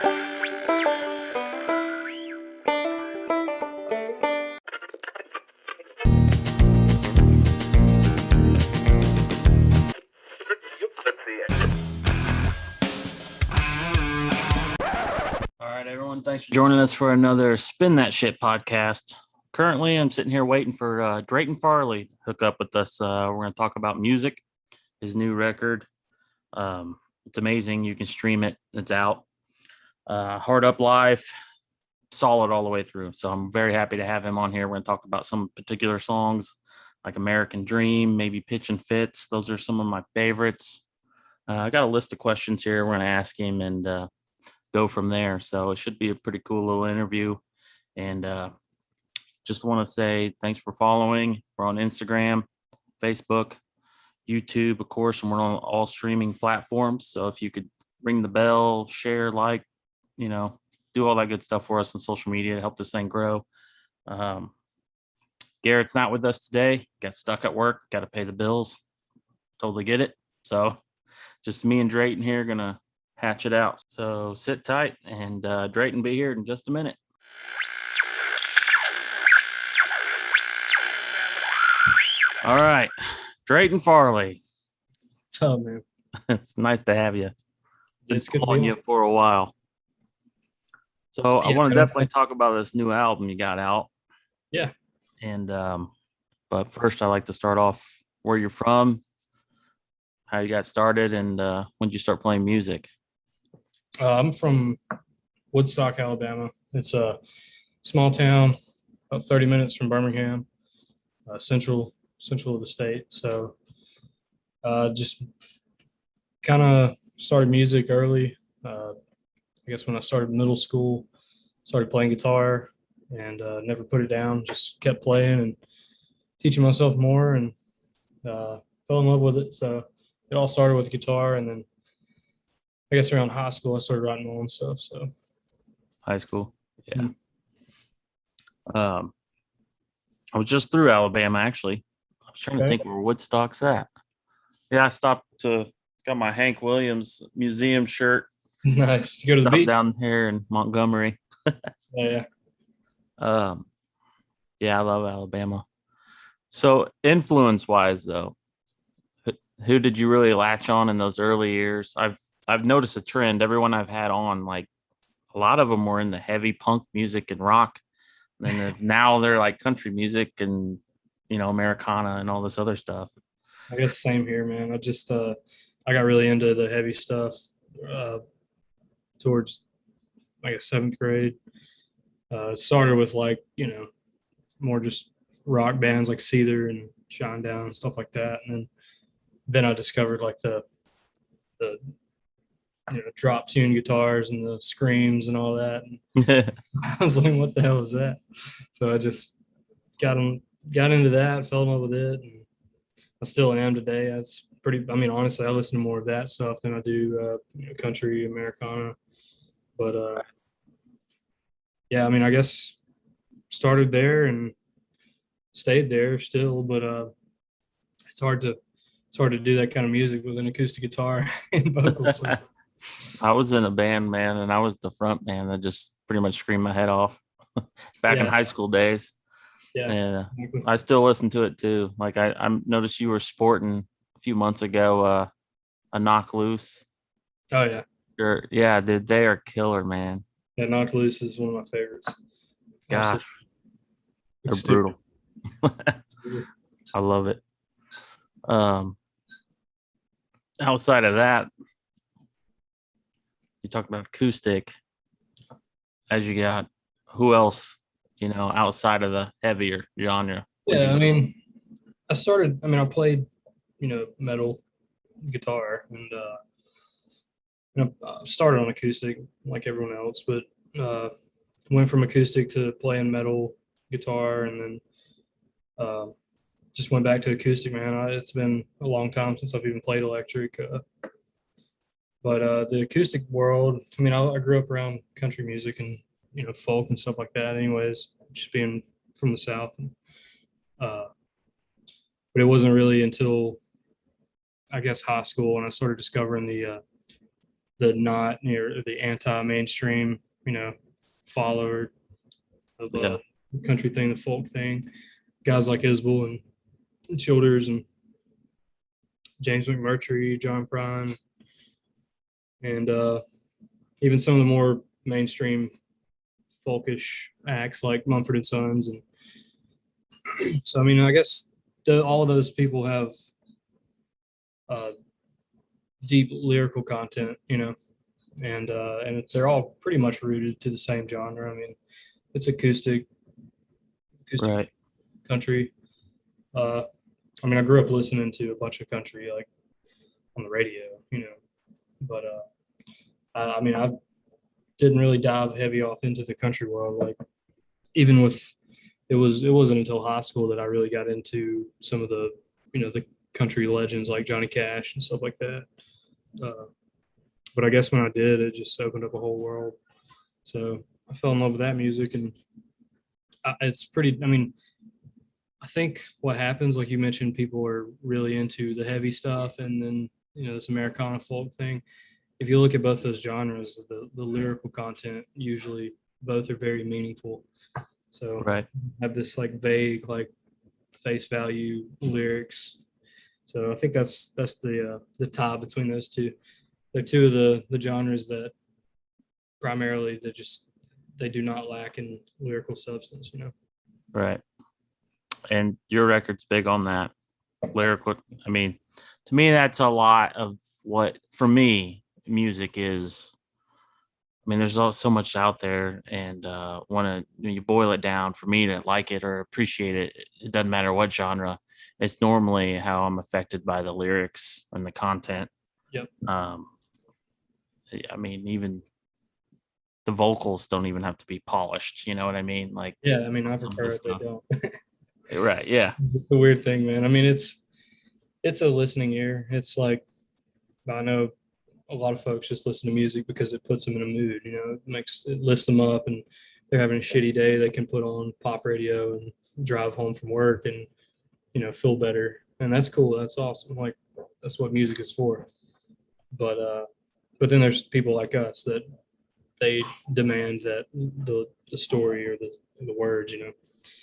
All right, everyone. Thanks for joining us for another Spin That Shit podcast. Currently, I'm sitting here waiting for Drayton Farley to hook up with us. We're going to talk about music, his new record. It's amazing. You can stream it. It's out. Hard Up Life, solid all the way through. So I'm very happy to have him on here. We're going to talk about some particular songs like American Dream, maybe Pitch and Fits. Those are some of my favorites. I got a list of questions here. We're going to ask him and go from there. So it should be a pretty cool little interview. And just want to say thanks for following. We're on Instagram, Facebook, YouTube, of course, and we're on all streaming platforms. So if you could ring the bell, share, like, do all that good stuff for us on social media to help this thing grow. Garrett's not with us today. Got stuck at work. Got to pay the bills. Totally get it. So just me and Drayton here going to hatch it out. So sit tight, and Drayton be here in just a minute. All right, Drayton Farley. What's up, man? It's nice to have you. Been It's good to following be you for a while. So I Yeah, want to man. definitely talk about this new album you got out. Yeah. And but first I like to start off where you're from, how you got started, and when did you start playing music? I'm from Woodstock, Alabama. It's a small town, about 30 minutes from Birmingham, central of the state. So just kind of started music early. I guess when I started middle school, started playing guitar and never put it down. Just kept playing and teaching myself more, and fell in love with it. So it all started with guitar, and then I guess around high school I started writing my own stuff. So High school. Yeah. I was just through Alabama, actually. I was trying to Okay. think where Woodstock's at. Yeah, I stopped to got my Hank Williams museum shirt. nice. You go to the Stopped beach? down here in Montgomery. Yeah. Yeah, I love Alabama. So influence wise though, who did you really latch on in those early years? I've noticed a trend. Everyone I've had on, like a lot of them were in the heavy punk music and rock. And then now they're like country music and Americana and all this other stuff. I guess same here, man. I got really into the heavy stuff towards I guess seventh grade. It started with more just rock bands like Seether and Shinedown and stuff like that, and then I discovered like the drop tune guitars and the screams and all that. And I was like, what the hell is that? So I just got into that, fell in love with it, and I still am today. That's pretty. I mean, honestly, I listen to more of that stuff than I do country, Americana. But yeah, I mean, I guess started there and stayed there still. But it's hard to do that kind of music with an acoustic guitar and vocals. So. I was in a band, man, and I was the front man that just pretty much screamed my head off back in Yeah. high school days. Yeah, And exactly. I still listen to it too. Like I noticed you were sporting a few months ago a Knock Loose. Oh yeah, Yeah, dude, they are killer, man. yeah. Knocked Loose is one of my favorites. Gosh, Absolutely. they're It's brutal. stupid. I love it. Outside of that, you talk about acoustic. As you got, who else? Outside of the heavier genre. Yeah, I mean, I played, metal guitar, and I started on acoustic like everyone else, but went from acoustic to playing metal guitar, and then just went back to acoustic, man. It's been a long time since I've even played electric. But the acoustic world, I mean, I grew up around country music and, folk and stuff like that anyways, just being from the South. And, but it wasn't really until, I guess, high school when I started discovering the not near the anti-mainstream, follower of Yeah. the country thing, the folk thing. Guys like Isbell and Childers and James McMurtry, John Prine, and even some of the more mainstream folkish acts like Mumford and Sons. And so, I mean, I guess all of those people have uh, deep lyrical content, and they're all pretty much rooted to the same genre. I mean, it's acoustic Right. country. Uh, I mean, I grew up listening to a bunch of country like on the radio, but I mean, I didn't really dive heavy off into the country world. Like even with it wasn't until high school that I really got into some of the country legends like Johnny Cash and stuff like that. Uh, but I guess when I did, it just opened up a whole world. So I fell in love with that music, and it's pretty. I mean, I think what happens, like you mentioned, people are really into the heavy stuff, and then this Americana folk thing. If you look at both those genres, the lyrical content usually both are very meaningful. So Right. I have this like vague like face value lyrics. So I think that's the tie between those two. They're two of the genres that primarily they do not lack in lyrical substance. Right. And your record's big on that lyrical. I mean, to me, that's a lot of what, for me, music is. I mean, there's so much out there, and when you boil it down, for me to like it or appreciate it, it doesn't matter what genre. It's normally how I'm affected by the lyrics and the content. Yep. I mean, even the vocals don't even have to be polished. You know what I mean? Like, Yeah, I mean, I some of prefer the it. They stuff. don't. Right. Yeah. It's a weird thing, man. I mean, it's a listening ear. It's like I know a lot of folks just listen to music because it puts them in a mood. It lifts them up, and they're having a shitty day. They can put on pop radio and drive home from work and feel better, and that's cool. That's awesome. Like that's what music is for. But then there's people like us that they demand that the story or the words.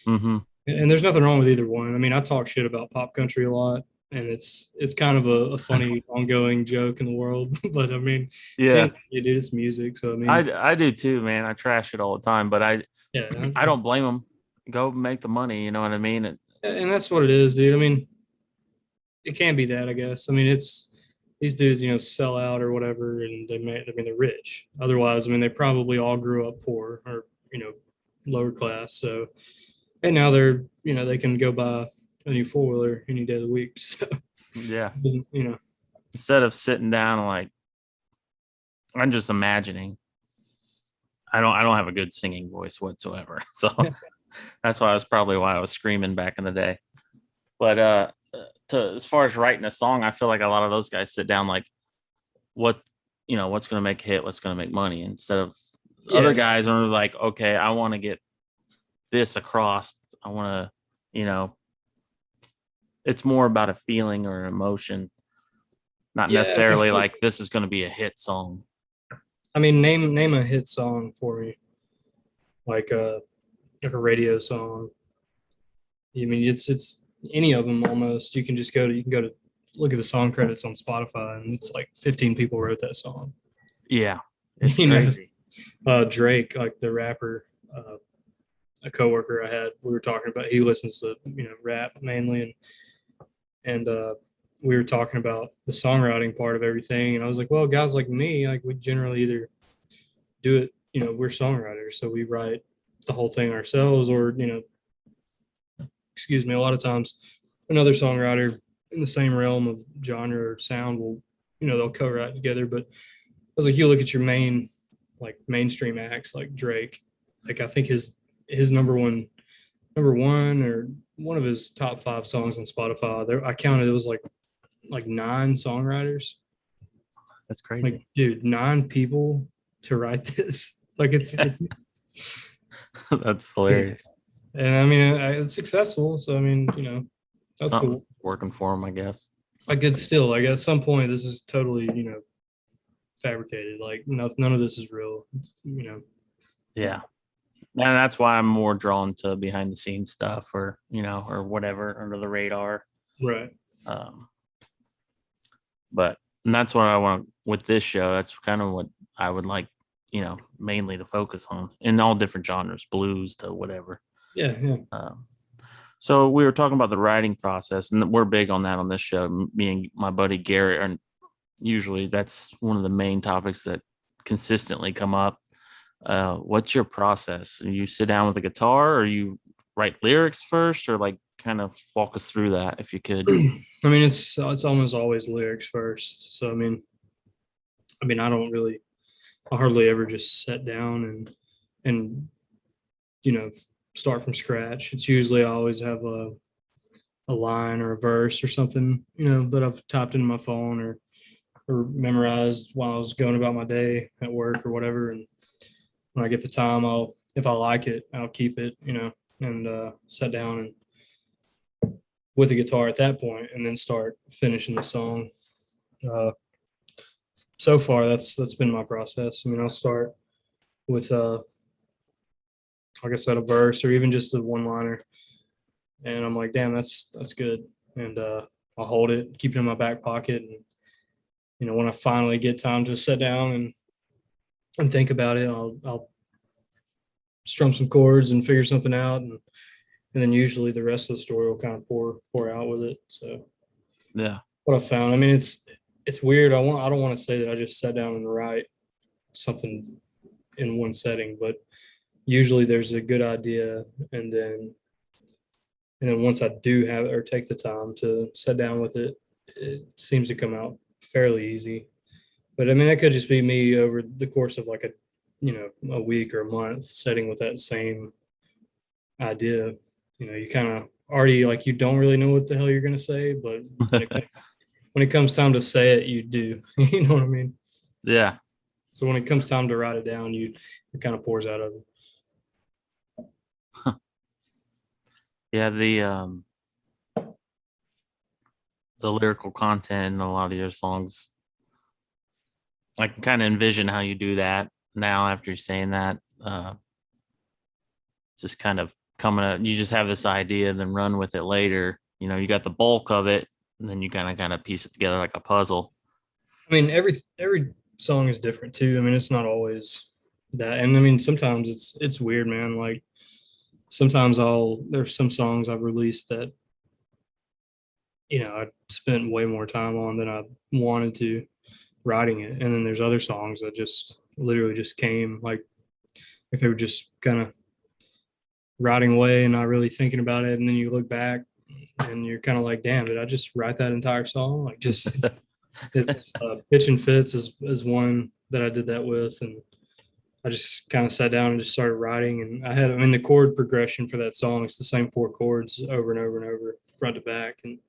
Mm-hmm. And there's nothing wrong with either one. I mean, I talk shit about pop country a lot, and it's kind of a funny ongoing joke in the world. But I mean, Yeah. you do it's music, so I mean, I do too, man. I trash it all the time, but yeah, I don't blame them. Go make the money. You know what I mean? and that's what it is, dude. I mean, it can be that, I guess. I mean, it's these dudes, sell out or whatever, and I mean, they're rich. Otherwise, I mean, they probably all grew up poor or lower class. So, and now they can go buy a new 4-wheeler any day of the week. So, Yeah. you know, Instead of sitting down and like, I'm just imagining. I don't have a good singing voice whatsoever. So that's probably why I was screaming back in the day. But as far as writing a song, I feel like a lot of those guys sit down like, what what's going to make a hit, what's going to make money, instead of other guys are like, okay, I want to get this across. I want to, it's more about a feeling or an emotion, not necessarily like this is going to be a hit song. I mean, name a hit song for me, like a radio song. I mean, it's any of them almost. You can go to look at the song credits on Spotify, and it's like 15 people wrote that song. Yeah, it's crazy. Drake, like the rapper, a coworker I had, we were talking about. He listens to rap mainly, and we were talking about the songwriting part of everything. And I was like, well, guys like me, like we generally either do it, we're songwriters, so we write the whole thing ourselves, or excuse me, a lot of times another songwriter in the same realm of genre or sound will, they'll co-write together. But I was like, you look at your mainstream acts like Drake, like I think his number one or one of his top 5 songs on Spotify, there I counted it was like 9 songwriters. That's crazy. Like, dude, 9 people to write this. Like it's that's hilarious. And I mean, it's successful. So I mean, that's cool. Working for him, I guess. I get still, like at some point, this is totally, fabricated. Like none of this is real, you know. Yeah. And that's why I'm more drawn to behind the scenes stuff, or or whatever under the radar. Right. Um, but and that's what I want with this show. That's kind of what I would like, mainly to focus on in all different genres, blues to whatever. Yeah. Yeah. So we were talking about the writing process, and we're big on that on this show. Me and my buddy Garrett, and usually that's one of the main topics that consistently come up. What's your process? You sit down with a guitar, or you write lyrics first, or like kind of walk us through that if you could. I mean, it's almost always lyrics first. So I hardly ever just sit down and start from scratch. It's usually I always have a line or a verse or something, that I've typed into my phone or memorized while I was going about my day at work or whatever. And when I get the time, if I like it, I'll keep it, and sit down and with a guitar at that point, and then start finishing the song. So far, that's been my process. I mean, I'll start with like I said, a verse or even just a one liner, and I'm like, damn, that's good, and I'll hold it, keep it in my back pocket, and when I finally get time to sit down and think about it, I'll strum some chords and figure something out, and then usually the rest of the story will kind of pour out with it. So Yeah. what I found, I mean, it's weird. I don't want to say that I just sat down and write something in one setting, but usually there's a good idea, and then once I do have or take the time to sit down with it, it seems to come out fairly easy. But I mean, that could just be me over the course of like a week or a month sitting with that same idea. You kind of already like you don't really know what the hell you're gonna say, but when it comes time to say it, you do. You know what I mean? Yeah. So when it comes time to write it down, it kind of pours out of it. Yeah, the lyrical content in a lot of your songs, I can kind of envision how you do that now after you're saying that. Just kind of coming up, you just have this idea and then run with it later. You got the bulk of it, and then you kind of piece it together like a puzzle. I mean, every song is different too. I mean, it's not always that, and I mean, sometimes it's weird, man. Like sometimes there's some songs I've released that I spent way more time on than I wanted to writing it, and then there's other songs that just literally just came like they were just kind of writing away and not really thinking about it, and then you look back and you're kind of like, damn, did I just write that entire song? Like just it's Pitch and Fits is one that I did that with, and I just kind of sat down and just started writing, and I mean the chord progression for that song is the same four chords over and over and over, front to back, and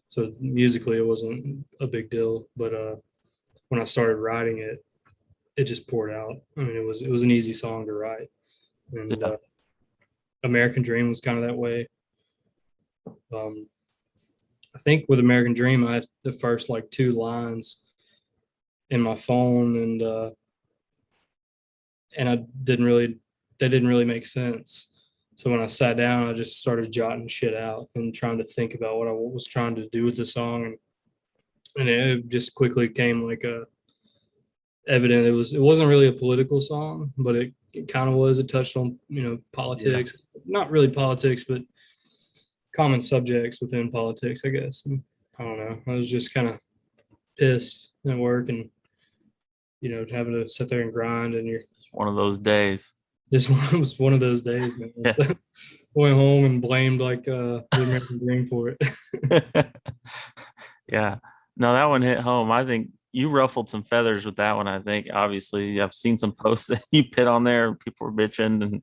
so musically it wasn't a big deal, but when I started writing it, it just poured out. I mean, it was an easy song to write, and Yeah. American Dream was kind of that way. I think with American Dream, I had the first like two lines in my phone, and they didn't really make sense. So when I sat down, I just started jotting shit out and trying to think about what I was trying to do with the song, and it just quickly came like evident. It wasn't really a political song, but it kind of was. It touched on politics, not really politics, but common subjects within politics, I guess. And I don't know. I was just kind of pissed at work, and having to sit there and grind, and you're One of those days. this one was one of those days, man. Yeah. So, went home and blamed like the American Dream for it. Yeah. No, that one hit home. I think you ruffled some feathers with that one. I think obviously I've seen some posts that you put on there. People were bitching, and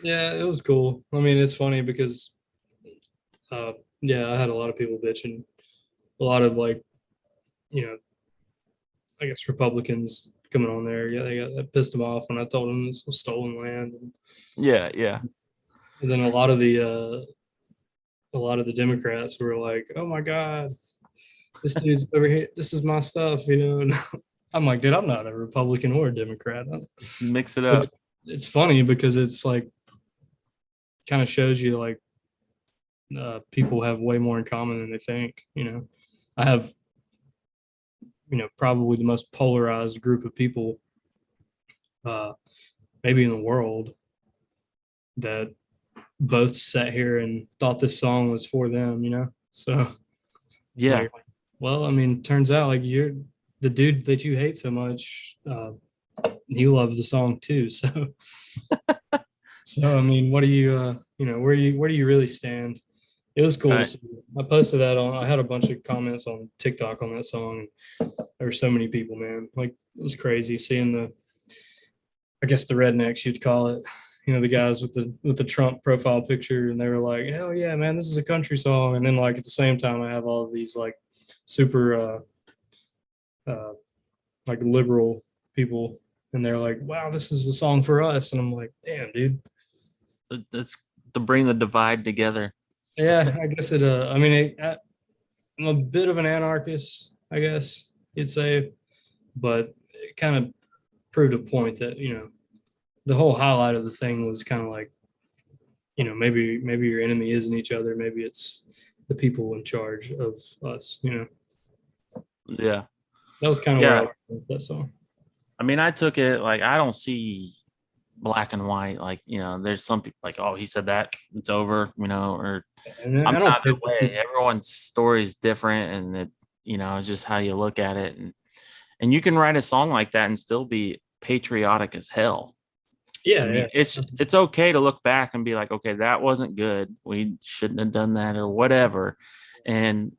Yeah, it was cool. I mean, it's funny because yeah, I had a lot of people bitching, a lot of like you know I guess Republicans coming on there. Yeah, that pissed them off when I told them this was stolen land, yeah. and then a lot of the Democrats were like, "Oh my God, this dude's over here. This is my stuff," and I'm like, dude, I'm not a Republican or a Democrat. Mix it But up. it's funny because it's like kind of shows you like people have way more in common than they think. I have probably the most polarized group of people uh, maybe in the world that both sat here and thought this song was for them. So Yeah. like, well, I mean, turns out like you're the dude that you hate so much. He loves the song too. So I mean, what do you where do you really stand? It was cool to Right. see. I posted that on. I had a bunch of comments on TikTok on that song. There were so many people, man. Like it was crazy seeing I guess the rednecks you'd call it. The guys with the Trump profile picture, and they were like, "Hell yeah, man, this is a country song." And then like at the same time, I have all of these like super uh, like liberal people, and they're like, "Wow, this is a song for us." And I'm like, "Damn, dude." That's to bring the divide together. Yeah, I guess it. I mean, I'm a bit of an anarchist, I guess you'd say, but it kind of proved a point that the whole highlight of the thing was kind of like maybe your enemy isn't each other, maybe it's the people in charge of us. Yeah. That was kind of where I Yeah. was with that song. I mean, I took it like I don't see black and white. Like, there's some people like, oh, he said that, it's over, or And I'm I not don't that pit those way. people. Everyone's story is different, and it's just how you look at it. And you can write a song like that and still be patriotic as hell. I Yeah, mean, yeah. it's okay to look back and be like, okay, that wasn't good. We shouldn't have done that or whatever. And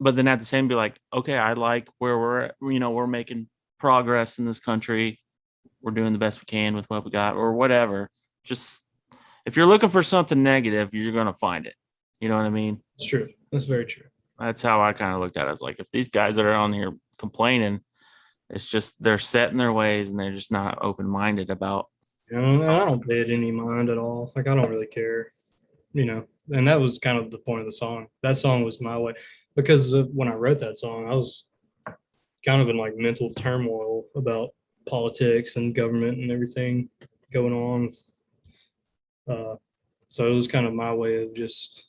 but then at the same be like, okay, I like where we're making progress in this country. We're doing the best we can with what we got or whatever. Just if you're looking for something negative, you're gonna find it. You know what I mean? It's true. That's very true. That's how I kind of looked at it. It's like if these guys that are on here complaining, it's just they're set in their ways and they're just not open minded about. And I don't pay it any mind at all. Like I don't really care. And that was kind of the point of the song. That song was my way because when I wrote that song, I was kind of in like mental turmoil about politics and government and everything going on. Uh, so it was kind of my way of just,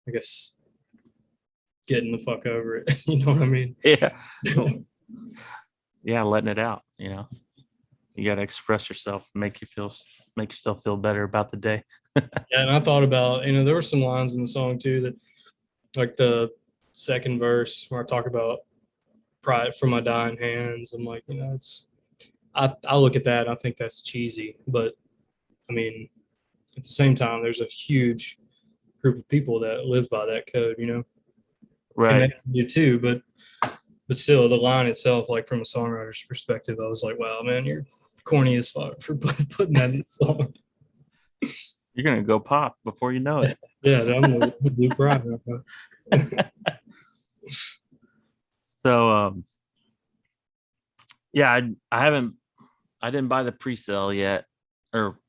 I guess, getting the fuck over it. You know what I mean? Yeah. Yeah, letting it out. You got to express yourself, make yourself feel better about the day. Yeah, and I thought about, there were some lines in the song too that, like the second verse where I talk about pride from my dying hands. I'm like, I look at that, I think that's cheesy, but I mean, at the same time, there's a huge group of people that live by that code. And Right. they do too, but still, the line itself, like from a songwriter's perspective, I was like, wow, man, you're corny as fuck for putting that in the song. You're gonna go pop before you know it. Yeah, I'm the blue pride. So yeah, I didn't buy the pre-sale yet, or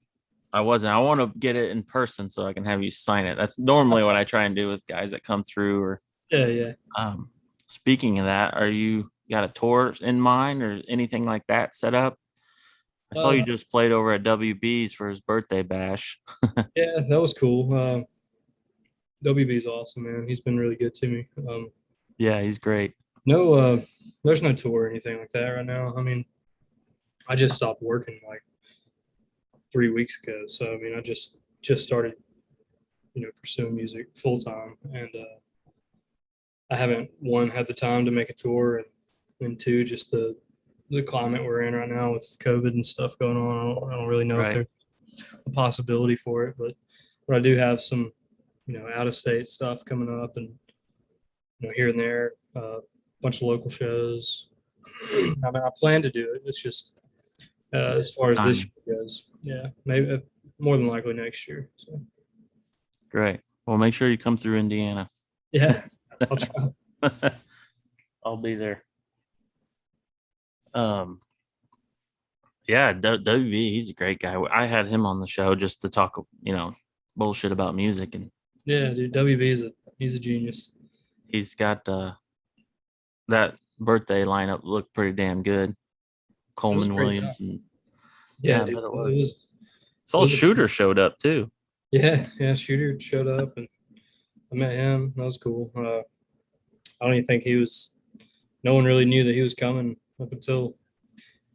I wasn't. I want to get it in person so I can have you sign it. That's normally what I try and do with guys that come through. Or Yeah, yeah. um, speaking of that, are you got a tour in mind or anything like that set up? I saw Uh, you just played over at WB's for his birthday bash. yeah, that was cool. WB's awesome, man. He's been really good to me. Yeah, he's great. No, there's no tour or anything like that right now. I mean, I just stopped working like 3 weeks ago, so I mean, I just started, pursuing music full time, and I haven't one had the time to make a tour, and two, just the climate we're in right now with COVID and stuff going on. I don't really know if Right. there's a possibility for it, but I do have some, out of state stuff coming up, and here and there, a bunch of local shows. I mean, I plan to do it. It's just as far as this Timing. year goes, yeah, maybe more than likely next year. So Great. Well, make sure you come through Indiana. yeah, I'll try. I'll be there. Um, yeah, WB, he's a great guy. I had him on the show just to talk, bullshit about music, and Yeah, dude, WB is he's a genius. he's got that birthday lineup looked pretty damn good. It was a Coleman great time. Williams and yeah, Yeah, I dude. bet it It was. was So Shooter showed up too. yeah. Shooter showed up and I met him. That was cool. I don't even think he was. No one really knew that he was coming up until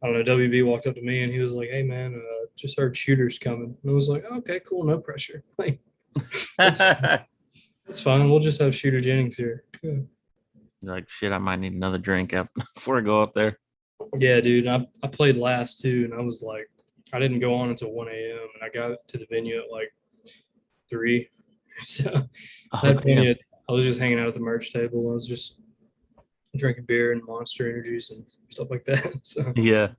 I don't know. WB walked up to me and he was like, "Hey man, just heard Shooter's coming." And I was like, "Okay, cool, no pressure. Like that's that's fine. We'll just have Shooter Jennings here." Yeah, Like shit, I might need another drink before I go up there. yeah, dude. I played last too, and I was like, I didn't go on until 1 a.m. and I got to the venue at like 3. So I Oh had plenty damn. of. I was just hanging out at the merch table. I was just drinking beer and Monster Energies and stuff like that. So Yeah.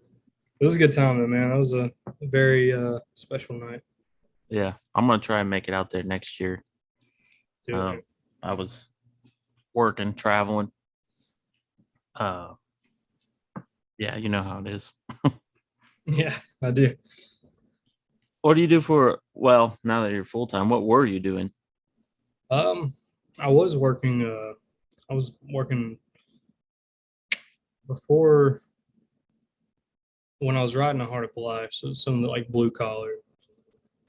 it was a good time, though, man. That was a very special night. Yeah. I'm gonna try and make it out there next year. Do it, man. Um, I was working, traveling. Uh, yeah, you know how it is. Yeah, I do. What do you do for? Well, now that you're full time, what were you doing? Um, I was working. I was working before when I was riding a Heart of Life. So some of the, like blue collar,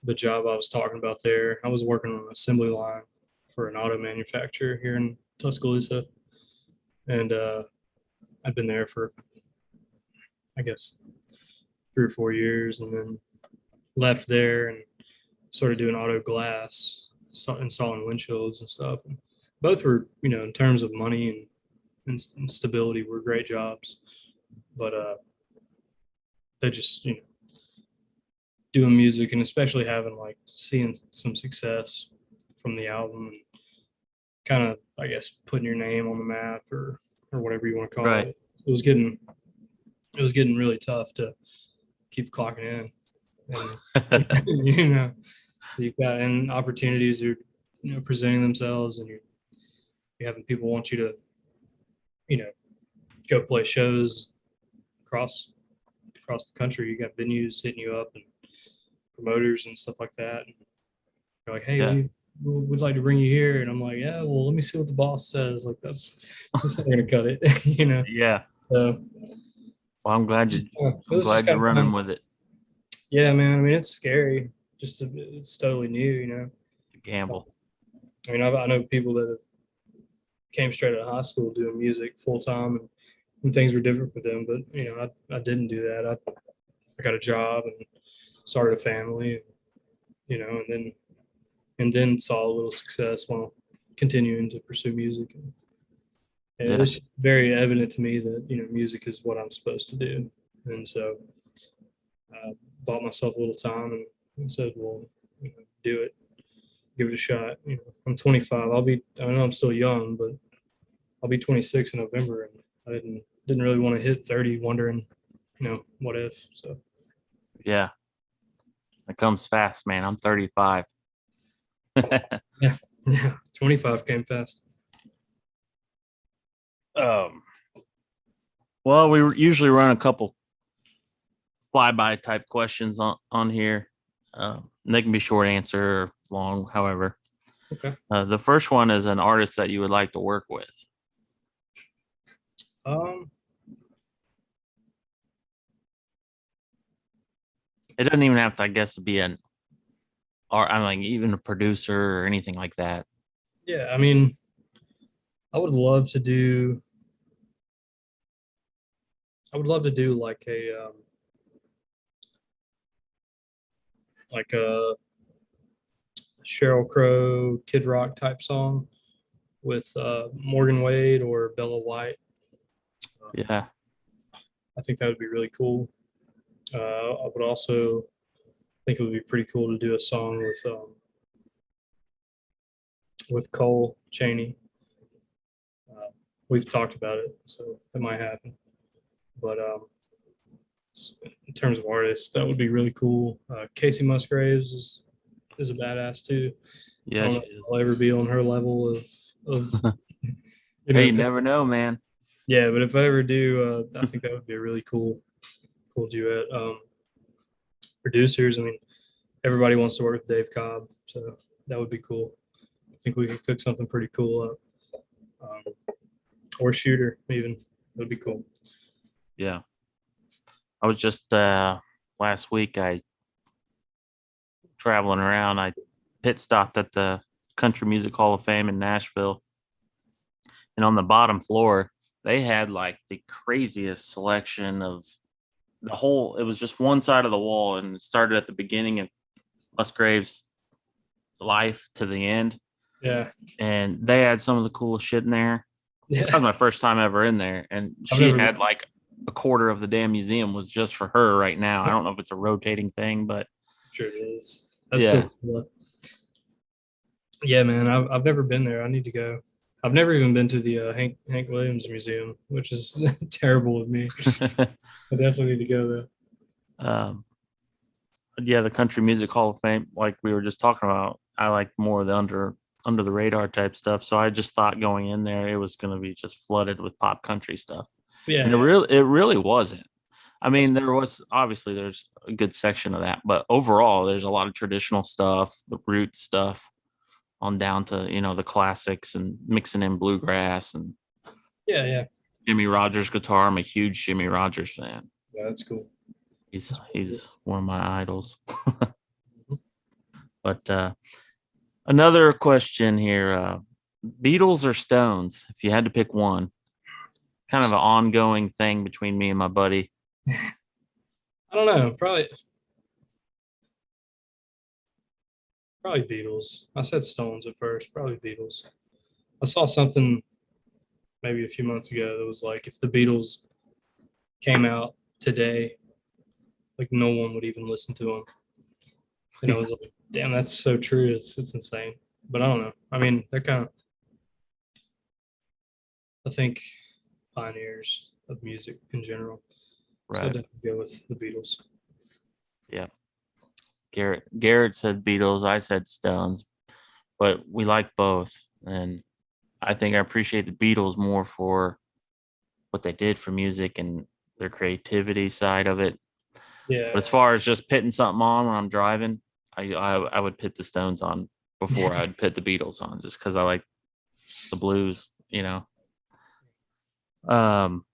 the job I was talking about there. I was working on an assembly line for an auto manufacturer here in Tuscaloosa, and I've been there for I guess 3 or 4 years, and then left there and started doing auto glass, installing windshields and stuff. And both were, in terms of money and stability, were great jobs. But they just, doing music and especially having like seeing some success from the album and kind of, I guess, putting your name on the map or whatever you want to call Right. it. It was getting really tough to keep clocking in, and so you've got and opportunities are presenting themselves, and you're having people want you to you know go play shows across the country. You got venues hitting you up and promoters and stuff like that. And they're like, "Hey, Yeah. we'd like to bring you here," and I'm like, "Yeah, well, let me see what the boss says." Like that's not gonna cut it, Yeah. So Well, I'm glad just, you. it I'm was just glad you're kind of running fun. with it. Yeah, man. I mean, it's scary. It's totally new. To gamble. I mean, I know people that have came straight out of high school doing music full time, and things were different for them. But I didn't do that. I got a job and started a family, and then saw a little success while continuing to pursue music. And it Yeah. was just very evident to me that music is what I'm supposed to do, and so I bought myself a little time and said, well, do it, give it a shot. I'm 25. I know I'm still young, but I'll be 26 in November, and I didn't really want to hit 30, wondering, what if. So Yeah. It comes fast, man. I'm 35. yeah, yeah, 25 came fast. um. Well, we usually run a couple flyby type questions on here. They can be short answer or long, however. Okay. The first one is an artist that you would like to work with. Um, It doesn't even have to, I guess, be or I'm like even a producer or anything like that. yeah, I mean, I would love to do. I would love to do like a Sheryl Crow, Kid Rock type song with Morgan Wade or Bella White. Yeah, I think that would be really cool. I would also think it would be pretty cool to do a song with Cole Chaney. We've talked about it, so that might happen. But in terms of artists, that would be really cool. Casey Musgraves is a badass too. I yeah, don't know she if is. I'll ever be on her level of Hey, you if never know, man. yeah, but if I ever do, I think that would be a really cool duet. Producers, I mean, everybody wants to work with Dave Cobb, so that would be cool. I think we could cook something pretty cool up, or Shooter even. That'd be cool. Yeah. I was just last week I traveling around. I pit stopped at the Country Music Hall of Fame in Nashville. And on the bottom floor, they had like the craziest selection of the whole. It was just one side of the wall, and it started at the beginning of Musgrave's life to the end. Yeah. And they had some of the coolest shit in there. That was Yeah. my first time ever in there, and I've she never had been. like a quarter of the damn museum was just for her right now. I don't know if it's a rotating thing, but Sure it is. That's yeah. still cool. Yeah, man. I've never been there. I need to go. I've never even been to the Hank Williams Museum, which is terrible of me. I definitely need to go there. um, yeah, the Country Music Hall of Fame, like we were just talking about, I like more of the under the radar type stuff. So I just thought going in there, it was going to be just flooded with pop country stuff, Yeah, and yeah. it really wasn't. I That's mean, there was obviously there's a good section of that, but overall, there's a lot of traditional stuff, the roots stuff, on down to the classics and mixing in bluegrass and yeah, yeah. Jimmy Rogers guitar. I'm a huge Jimmy Rogers fan. Yeah, that's cool. He's That's really cool. he's one of my idols. But another question here: Beatles or Stones? If you had to pick one, kind of an ongoing thing between me and my buddy. I don't know. Probably Beatles. I said Stones at first. Probably Beatles. I saw something maybe a few months ago that was like if the Beatles came out today, like no one would even listen to them. And I was like, damn, that's so true. It's insane. But I don't know. I mean, they're kind of I think pioneers of music in general. So I'd Right. definitely go with the Beatles. Yeah. Garrett said Beatles. I said Stones, but we like both, and I think I appreciate the Beatles more for what they did for music and their creativity side of it. But as Yeah. far as just pitting something on when I'm driving, I would pit the Stones on before I'd pit the Beatles on, just because I like the blues. Um,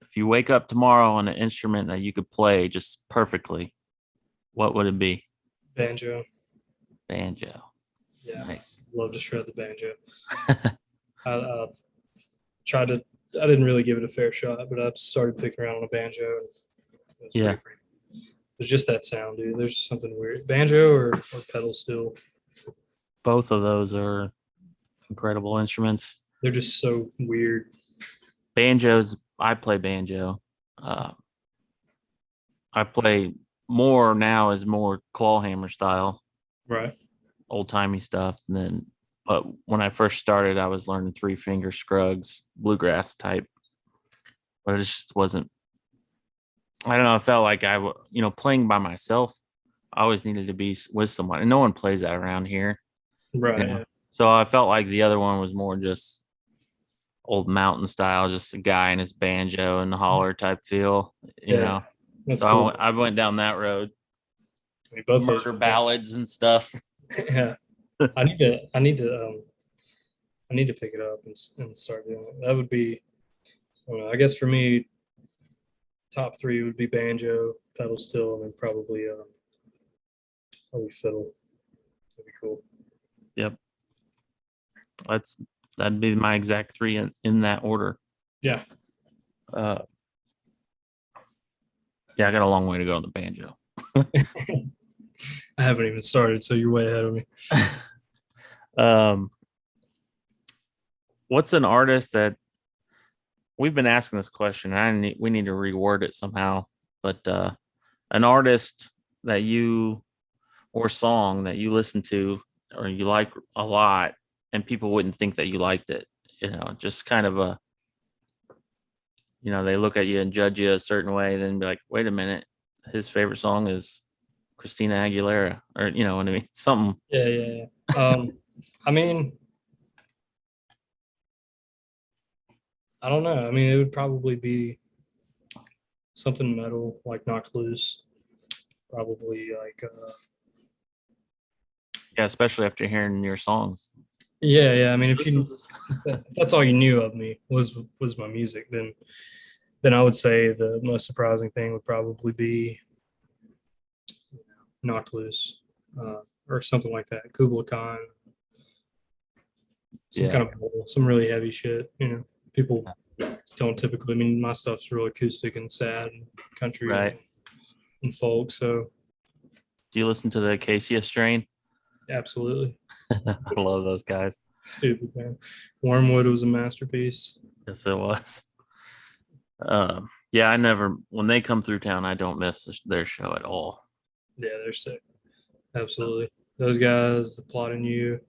if you wake up tomorrow on an instrument that you could play just perfectly, what would it be? Banjo. Banjo. Yeah. Nice. Love to shred the banjo. I tried to, I didn't really give it a fair shot, but I started picking around on a banjo and it was Yeah, pretty freaky. There's just that sound, dude. There's something weird. Banjo or pedal steel. both of those are incredible instruments. They're just so weird. Banjos, I play banjo. Uh, I play more now is more clawhammer style, Right. old timey stuff. And then, but when I first started, I was learning three finger scrugs, bluegrass type. But it just wasn't. I don't know. I felt like playing by myself. I always needed to be with someone, and no one plays that around here. You Right. know, Yeah. so I felt like the other one was more just old mountain style, just a guy and his banjo and the holler type feel. You Yeah. know, That's so cool. I went down that road, I mean, both those murder are cool. ballads and stuff. Yeah. I need to pick it up and start doing it. That would be, I don't know, I guess for me, top three would be banjo, pedal steel, and then probably fiddle. That'd be cool. Yep, that's that'd be my exact three in that order. Yeah. Uh, yeah, I got a long way to go on the banjo. I haven't even started, so you're way ahead of me. um, what's an artist that we've been asking this question? We need to reword it somehow. But an artist that you or song that you listen to or you like a lot, and people wouldn't think that you liked it. Just kind of they look at you and judge you a certain way, then be like, wait a minute, his favorite song is Christina Aguilera, or you know what I mean? Something. Yeah, yeah, yeah. I mean, I don't know. I mean, it would probably be something metal, like Knocked Loose. Probably like, Yeah, especially after hearing your songs. Yeah. I mean, This is if that's all you knew of me was my music, then I would say the most surprising thing would probably be Knocked Loose, or something like that. Kubla Khan, some yeah, kind of some really heavy shit. People don't typically. I mean, my stuff's real acoustic and sad and country right. and folk. So Do you listen to the Acacia Strain? absolutely, I love those guys. stupid man. Wormwood was a masterpiece. Yes, it was. Yeah, I never when they come through town, I don't miss their show at all. Yeah, they're sick. Absolutely, those guys, the plot in you.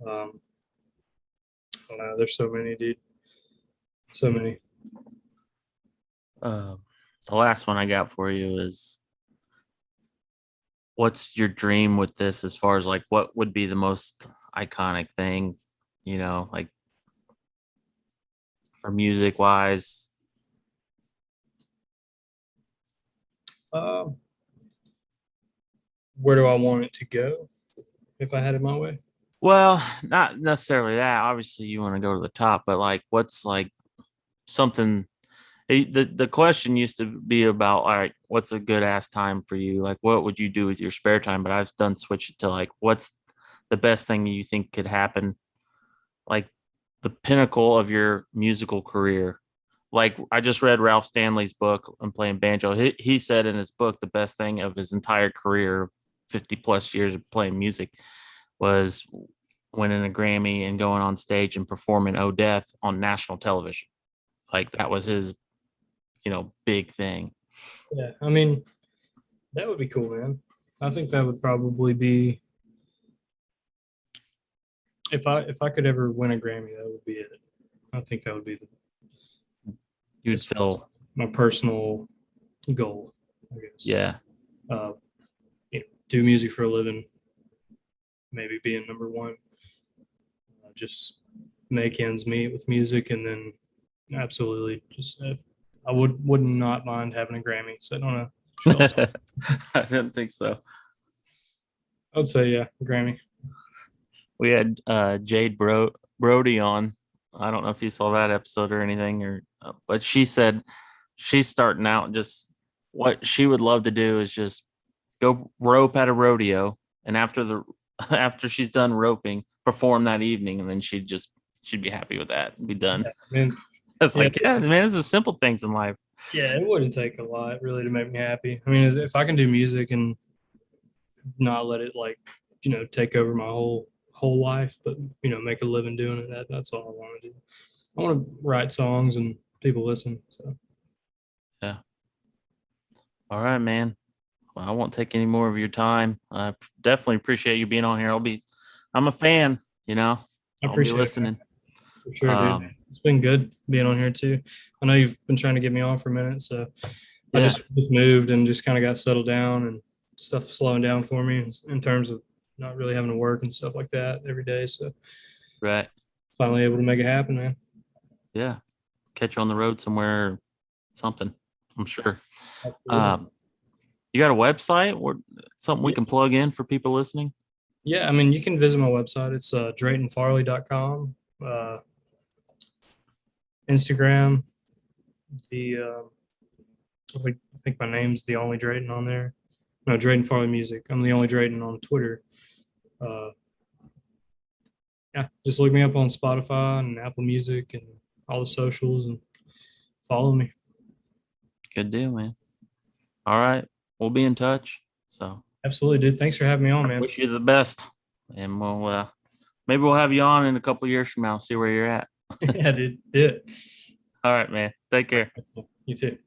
Um, I don't know. There's so many, dude. So many. Um, the last one I got for you is what's your dream with this as far as like what would be the most iconic thing, like for music wise? Um, where do I want it to go if I had it my way? Well, not necessarily that. Obviously, you want to go to the top, but like, what's like something? The question used to be about, all right, what's a good ass time for you? Like, what would you do with your spare time? But I've done switch it to like, what's the best thing you think could happen? Like the pinnacle of your musical career. Like I just read Ralph Stanley's book on playing banjo. He said in his book the best thing of his entire career, 50 plus years of playing music, was winning a Grammy and going on stage and performing "Oh Death" on national television. Like that was his, big thing. Yeah, I mean, that would be cool, man. I think that would probably be if I could ever win a Grammy, that would be it. I think that would be You'd as far as feel, my personal goal, I guess. yeah, Uh, do music for a living, maybe being number one. Just make ends meet with music, and then absolutely just I would not mind having a Grammy sitting on a shelf. I didn't think so. I would say yeah, Grammy. We had Jade Brody on. I don't know if you saw that episode or anything, but she said she's starting out. Just what she would love to do is just go rope at a rodeo, and after the after she's done roping, perform that evening, and then she'd be happy with that and be done. Yeah, I mean, It's yeah, like, yeah, man, it's the simple things in life. yeah, it wouldn't take a lot really to make me happy. I mean, if I can do music and not let it like take over my whole life, but make a living doing it, that's all I want to do. I want to write songs and people listen. So Yeah. All right, man. Well, I won't take any more of your time. I definitely appreciate you being on here. I'm a fan, I I'll be appreciate it, man. listening. For sure, dude. Um, It's been good being on here too. I know you've been trying to get me on for a minute, so I yeah, just moved and just kind of got settled down and stuff slowing down for me in terms of not really having to work and stuff like that every day. So right. finally able to make it happen, man. Yeah. Catch you on the road somewhere, or something, I'm sure. Absolutely. Um, you got a website or something we Yeah. can plug in for people listening? Yeah, I mean, you can visit my website. It's draytonfarley.com. Instagram, the I think my name's the only Drayton on there. No, Drayton Farley Music. I'm the only Drayton on Twitter. Uh, yeah, just look me up on Spotify and Apple Music and all the socials and follow me. Good deal, man. All right. We'll be in touch. So Absolutely, dude. Thanks for having me on, man. wish you the best. And maybe we'll have you on in a couple of years from now, see where you're at. Yeah, dude. Do it. All right, man. Take care. You too.